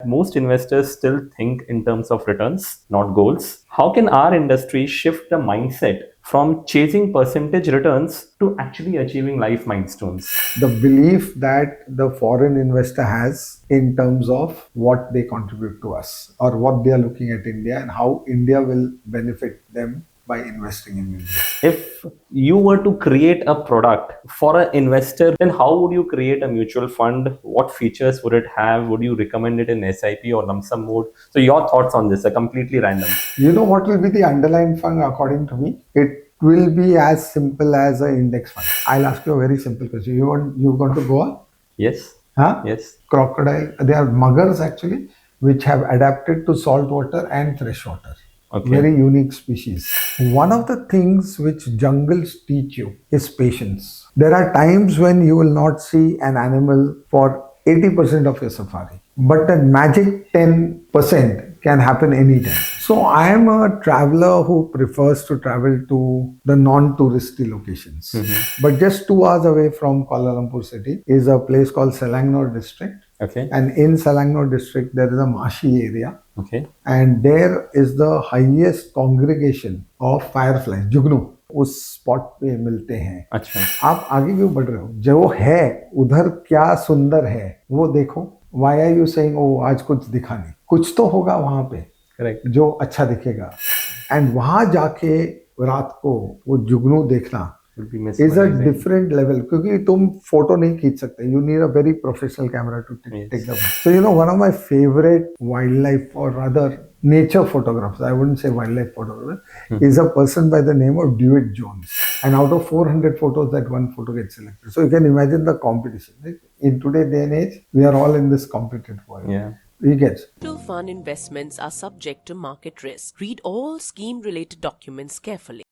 Most investors still think in terms of returns, not goals. How can our industry shift the mindset from chasing percentage returns to actually achieving life milestones? The belief that the foreign investor has in terms of what they contribute to us or what they are looking at India and how India will benefit them by investing in India. If you were to create a product for an investor, then how would you create a mutual fund? What features would it have? Would you recommend it in SIP or lump sum mode? So your thoughts on this are completely random. You know what will be the underlying fund according to me? It will be as simple as an index fund. I'll ask you a very simple question. You want to Goa? Yes. Huh? Yes. Crocodile. They are muggers actually, which have adapted to salt water and fresh water. Okay. Very unique species. One of the things which jungles teach you is patience. There are times when you will not see an animal for 80% of your safari, but that magic 10% can happen anytime. So I am a traveler who prefers to travel to the non-touristy locations. But just 2 hours away from Kuala Lumpur city is a place called Selangor district. Okay. And in Selangor district, there is a marshy area. Okay. And there is the highest congregation of fireflies, जुगनू उस spot पे मिलते हैं. अच्छा. आप आगे क्यों बढ़ रहे हो? जो है उधर क्या सुंदर है वो देखो. Why are you saying oh आज कुछ दिखा नहीं? कुछ तो होगा वहां पे. Correct. जो अच्छा दिखेगा. And वहां जाके रात को वो जुगनू देखना is a different level क्योंकि तुम फोटो नहीं खींच सकते. You need a very professional camera to take them. So you know one of my favorite wildlife or rather nature photographers, I wouldn't say wildlife photographer, is a person by the name of Dewitt Jones. And out of 400 photos, that one photo gets selected. So you can imagine the competition. Right? In today's day and age, we are all in this competitive world. Yeah. We get. Mutual fund investments are subject to market risk. Read all scheme-related documents carefully.